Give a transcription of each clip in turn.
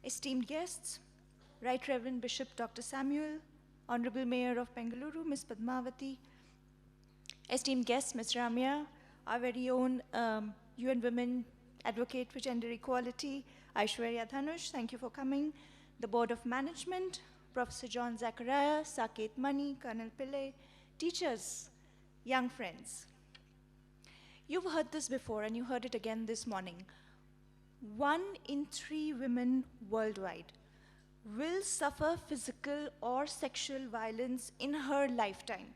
esteemed guests, Right Reverend Bishop Dr. Samuel, Honorable Mayor of Bengaluru, Ms. Padmavati, esteemed guests, Ms. Ramya, our very own UN Women Advocate for Gender Equality, Aishwarya Dhanush, thank you for coming, the Board of Management, Professor John Zachariah, Saket Mani, Colonel Pillai, teachers, young friends. You've heard this before and you heard it again this morning. 1 in 3 women worldwide will suffer physical or sexual violence in her lifetime,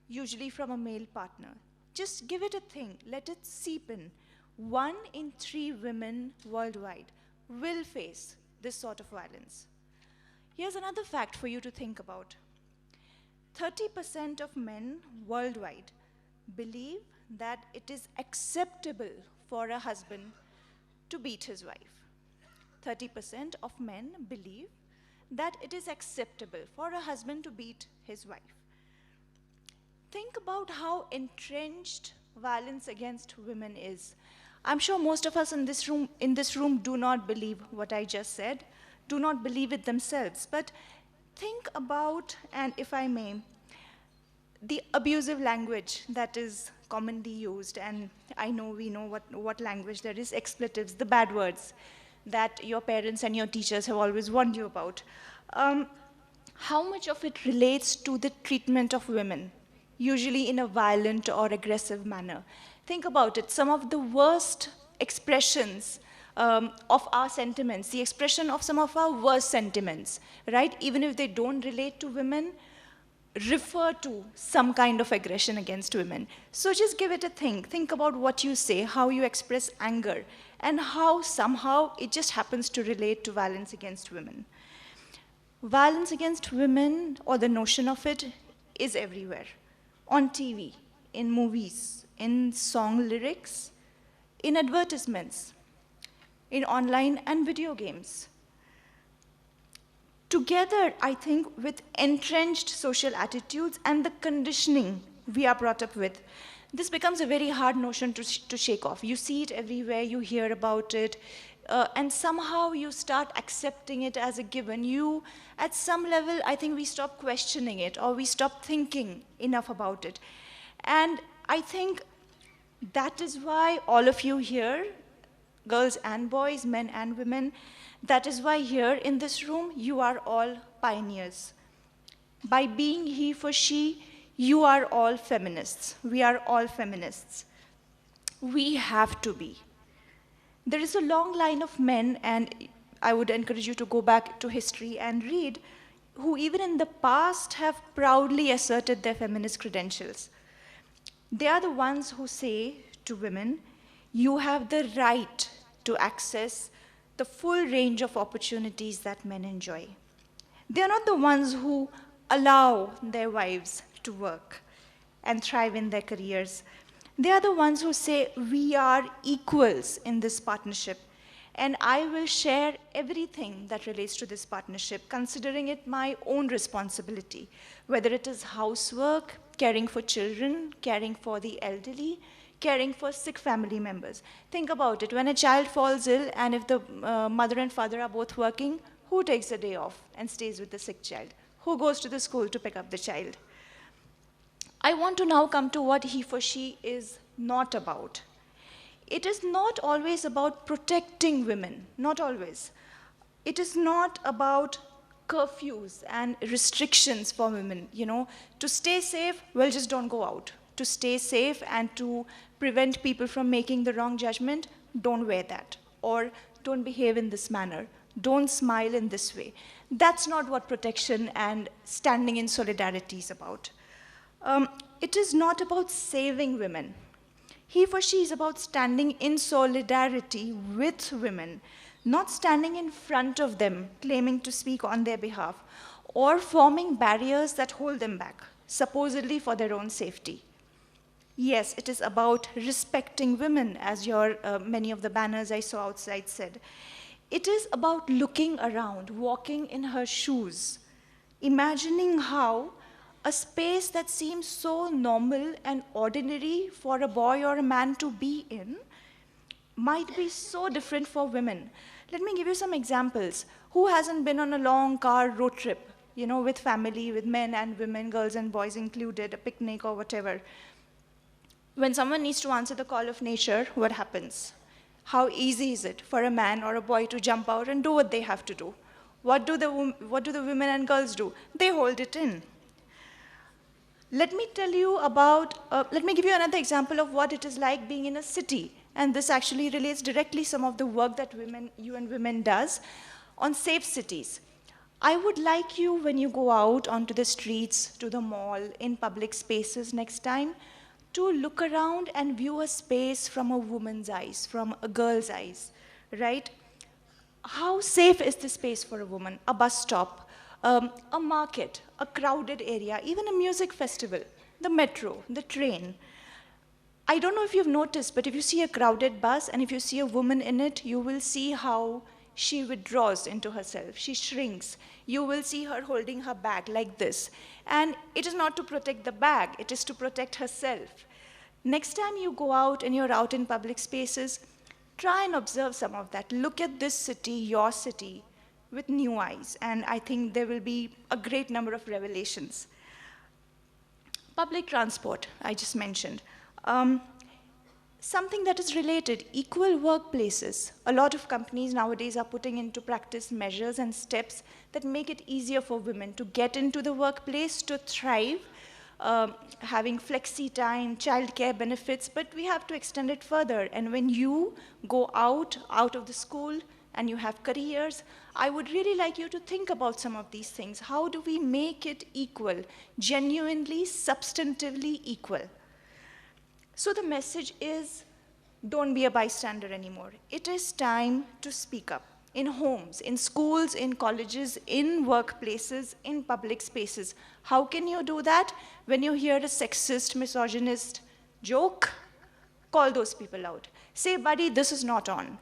usually from a male partner. Just give it a think, let it seep in. 1 in 3 women worldwide will face this sort of violence. Here's another fact for you to think about. 30% of men worldwide believe that it is acceptable for a husband to beat his wife. 30% of men believe that it is acceptable for a husband to beat his wife. Think about how entrenched violence against women is. I'm sure most of us in this room do not believe what I just said, do not believe it themselves. But think about, and if I may, the abusive language that is commonly used, and I know we know what language there is, expletives, the bad words that your parents and your teachers have always warned you about. How much of it relates to the treatment of women, usually in a violent or aggressive manner? Think about it. Some of the worst expressions of our sentiments, the expression of some of our worst sentiments, right? Even if they don't relate to women, refer to some kind of aggression against women. So just give it a think. Think about what you say, how you express anger, and how somehow it just happens to relate to violence against women. Violence against women, or the notion of it, is everywhere. On TV, in movies, in song lyrics, in advertisements, in online and video games. Together, I think, with entrenched social attitudes and the conditioning we are brought up with, this becomes a very hard notion to shake off. You see it everywhere, you hear about it, and somehow you start accepting it as a given. At some level, I think we stop questioning it, or we stop thinking enough about it. And I think that is why all of you here, girls and boys, men and women, that is why here in this room, you are all pioneers. By being he for she, you are all feminists. We are all feminists. We have to be. There is a long line of men, and I would encourage you to go back to history and read, who even in the past have proudly asserted their feminist credentials. They are the ones who say to women, you have the right to access the full range of opportunities that men enjoy. They are not the ones who allow their wives to work and thrive in their careers. They are the ones who say, we are equals in this partnership, and I will share everything that relates to this partnership, considering it my own responsibility, whether it is housework, caring for children, caring for the elderly, caring for sick family members. Think about it. When a child falls ill, and if the mother and father are both working, who takes a day off and stays with the sick child? Who goes to the school to pick up the child? I want to now come to what he for she is not about. It is not always about protecting women, not always. It is not about curfews and restrictions for women, To stay safe, well, just don't go out. To stay safe and to prevent people from making the wrong judgment, don't wear that. Or don't behave in this manner. Don't smile in this way. That's not what protection and standing in solidarity is about. It is not about saving women. He for she is about standing in solidarity with women, not standing in front of them, claiming to speak on their behalf, or forming barriers that hold them back, supposedly for their own safety. Yes, it is about respecting women, as many of the banners I saw outside said. It is about looking around, walking in her shoes, imagining how a space that seems so normal and ordinary for a boy or a man to be in might be so different for women. Let me give you some examples. Who hasn't been on a long car road trip, with family, with men and women, girls and boys included, a picnic or whatever? When someone needs to answer the call of nature, what happens? How easy is it for a man or a boy to jump out and do what they have to do? What do the women and girls do? They hold it in. Let me give you another example of what it is like being in a city. And this actually relates directly some of the work that UN Women does on safe cities. I would like you, when you go out onto the streets, to the mall, in public spaces next time, to look around and view a space from a woman's eyes, from a girl's eyes, right? How safe is this space for a woman? A bus stop, a market, a crowded area, even a music festival, the metro, the train. I don't know if you've noticed, but if you see a crowded bus and if you see a woman in it, you will see how she withdraws into herself. She shrinks. You will see her holding her bag like this. And it is not to protect the bag, it is to protect herself. Next time you go out and you're out in public spaces, try and observe some of that. Look at this city, your city, with new eyes. And I think there will be a great number of revelations. Public transport, I just mentioned. Something that is related, equal workplaces. A lot of companies nowadays are putting into practice measures and steps that make it easier for women to get into the workplace, to thrive, having flexi time, childcare benefits, but we have to extend it further. And when you go out of the school and you have careers, I would really like you to think about some of these things. How do we make it equal, genuinely, substantively equal? So the message is, don't be a bystander anymore. It is time to speak up in homes, in schools, in colleges, in workplaces, in public spaces. How can you do that? When you hear a sexist, misogynist joke, call those people out. Say, buddy, this is not on.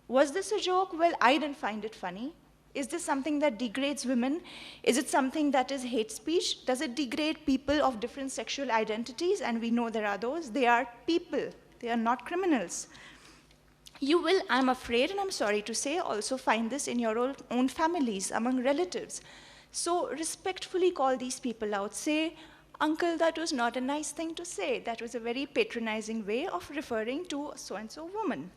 Was this a joke? Well, I didn't find it funny. Is this something that degrades women? Is it something that is hate speech? Does it degrade people of different sexual identities? And we know there are those. They are people. They are not criminals. You will, I'm afraid, and I'm sorry to say, also find this in your own families, among relatives. So respectfully call these people out. Say, uncle, that was not a nice thing to say. That was a very patronizing way of referring to so-and-so woman.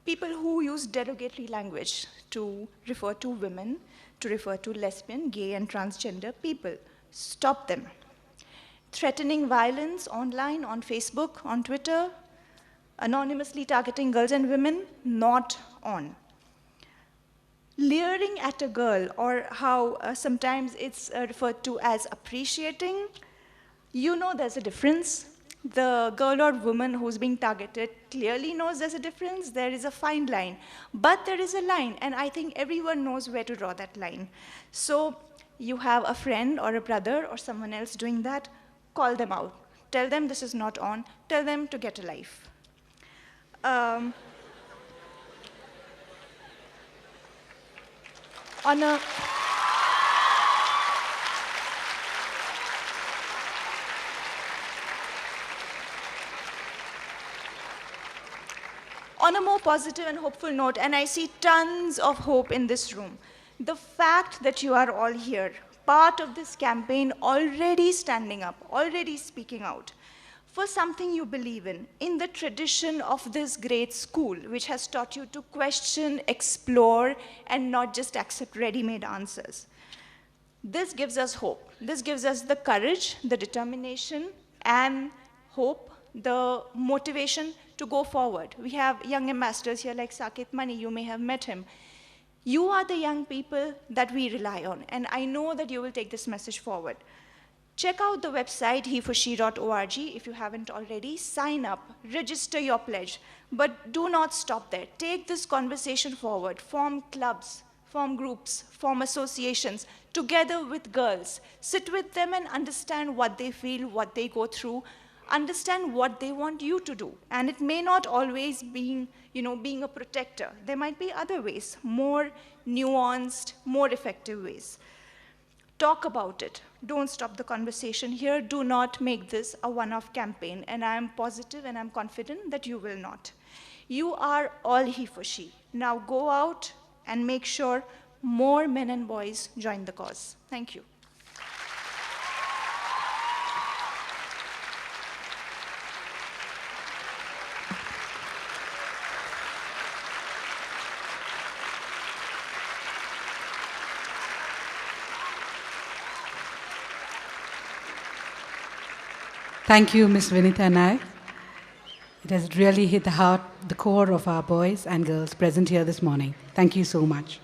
People who use derogatory language to refer to women, to refer to lesbian, gay, and transgender people. Stop them. Threatening violence online, on Facebook, on Twitter, anonymously targeting girls and women, not on. Leering at a girl, or how sometimes it's referred to as appreciating, you know there's a difference. The girl or woman who's being targeted clearly knows there's a difference. There is a fine line. But there is a line, and I think everyone knows where to draw that line. So you have a friend or a brother or someone else doing that, call them out. Tell them this is not on. Tell them to get a life. On a more positive and hopeful note, and I see tons of hope in this room, the fact that you are all here, part of this campaign, already standing up, already speaking out for something you believe in the tradition of this great school, which has taught you to question, explore, and not just accept ready-made answers. This gives us hope. This gives us the courage, the determination, and hope, the motivation to go forward. We have young ambassadors here like Saket Mani, you may have met him. You are the young people that we rely on, and I know that you will take this message forward. Check out the website, heforshe.org, if you haven't already. Sign up, register your pledge, but do not stop there. Take this conversation forward. Form clubs, form groups, form associations, together with girls. Sit with them and understand what they feel, what they go through. Understand what they want you to do. And it may not always be, being a protector. There might be other ways, more nuanced, more effective ways. Talk about it. Don't stop the conversation here. Do not make this a one-off campaign. And I'm positive and I'm confident that you will not. You are all he for she. Now go out and make sure more men and boys join the cause. Thank you. Thank you, Ms. Vinita Naik. It has really hit the heart, the core of our boys and girls present here this morning. Thank you so much.